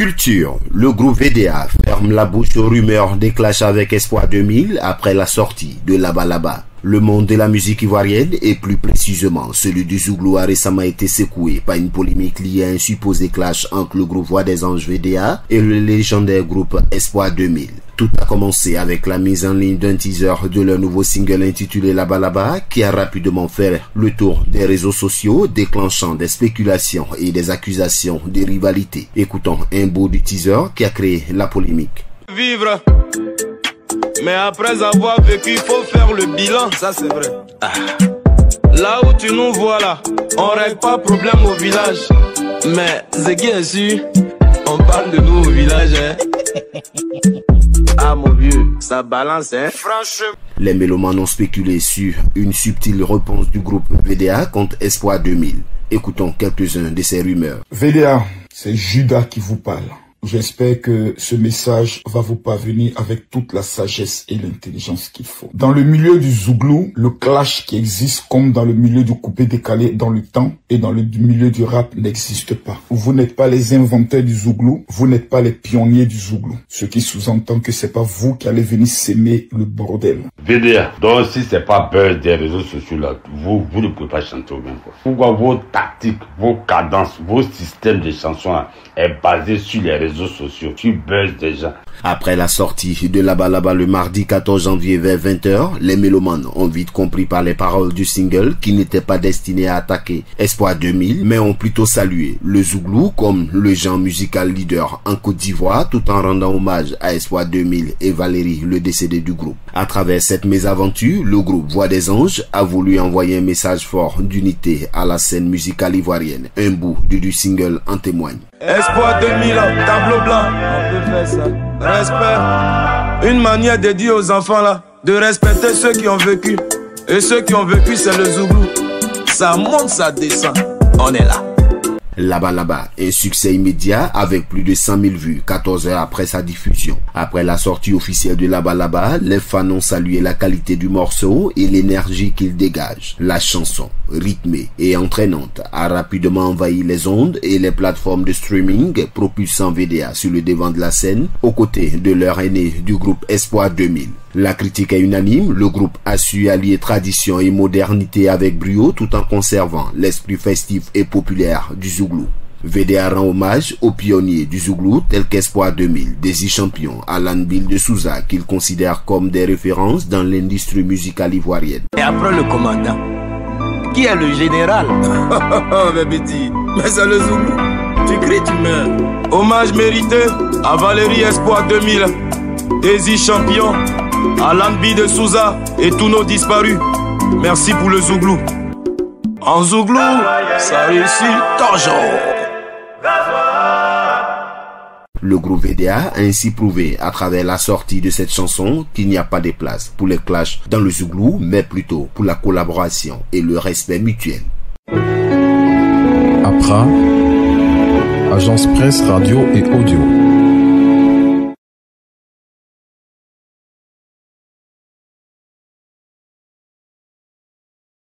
Culture, le groupe VDA ferme la bouche aux rumeurs des clashs avec Espoir 2000 après la sortie de Laba Laba. Le monde de la musique ivoirienne, et plus précisément celui du Zouglou, a récemment été secoué par une polémique liée à un supposé clash entre le groupe Voix des Anges VDA et le légendaire groupe Espoir 2000. Tout a commencé avec la mise en ligne d'un teaser de leur nouveau single intitulé Laba Laba, qui a rapidement fait le tour des réseaux sociaux, déclenchant des spéculations et des accusations de rivalité. Écoutons un bout du teaser qui a créé la polémique. Vivre, mais après avoir vécu, il faut faire le bilan, ça c'est vrai. Là où tu nous vois là, on règle pas problème au village. Mais ce qui est sûr, on parle de nous au village, hein. Ah mon vieux, ça balance, hein. Franchement. Les mélomanes ont spéculé sur une subtile réponse du groupe VDA contre Espoir 2000. Écoutons quelques-uns de ces rumeurs. VDA, c'est Judas qui vous parle. J'espère que ce message va vous parvenir avec toute la sagesse et l'intelligence qu'il faut. Dans le milieu du Zouglou, le clash qui existe comme dans le milieu du coupé-décalé dans le temps et dans le milieu du rap n'existe pas. Vous n'êtes pas les inventeurs du Zouglou, vous n'êtes pas les pionniers du Zouglou. Ce qui sous-entend que c'est pas vous qui allez venir s'aimer le bordel. VDA, donc si c'est pas buzz des réseaux sociaux là, vous ne pouvez pas chanter au même quoi. Pourquoi vos tactiques, vos cadences, vos systèmes de chansons là, est basé sur les réseaux sociaux, tu buzz déjà. Après la sortie de Laba Laba le mardi 14 janvier vers 20h, les mélomanes ont vite compris par les paroles du single qui n'étaient pas destinés à attaquer Espoir 2000, mais ont plutôt salué le Zouglou comme le genre musical leader en Côte d'Ivoire, tout en rendant hommage à Espoir 2000 et Valérie, le décédé du groupe. À travers cette mésaventure, le groupe Voix des Anges a voulu envoyer un message fort d'unité à la scène musicale ivoirienne. Un bout du single en témoigne. Espoir 2000, tableau blanc, on peut faire ça. Respect, une manière de dire aux enfants là, de respecter ceux qui ont vécu. Et ceux qui ont vécu, c'est le Zouglou. Ça monte, ça descend, on est là. Laba Laba, un succès immédiat avec plus de 100 000 vues 14 heures après sa diffusion. Après la sortie officielle de Laba Laba, les fans ont salué la qualité du morceau et l'énergie qu'il dégage. La chanson, rythmée et entraînante, a rapidement envahi les ondes et les plateformes de streaming, propulsant VDA sur le devant de la scène, aux côtés de leur aîné du groupe Espoir 2000. La critique est unanime, le groupe a su allier tradition et modernité avec brio tout en conservant l'esprit festif et populaire du Zouglou. VDA rend hommage aux pionniers du Zouglou tels qu'Espoir 2000, Desi Champion, Alan Bill de Souza, qu'il considère comme des références dans l'industrie musicale ivoirienne. Et après le commandant, qui est le général? Mais c'est le Zouglou, tu cries, tu meurs. Hommage mérité à Valérie Espoir 2000, Desi Champion, Alan B de Souza et tous nos disparus. Merci pour le Zouglou. En Zouglou, ça réussit toujours. Le groupe VDA a ainsi prouvé à travers la sortie de cette chanson qu'il n'y a pas de place pour les clashs dans le Zouglou, mais plutôt pour la collaboration et le respect mutuel. APRA, Agence Presse Radio et Audio.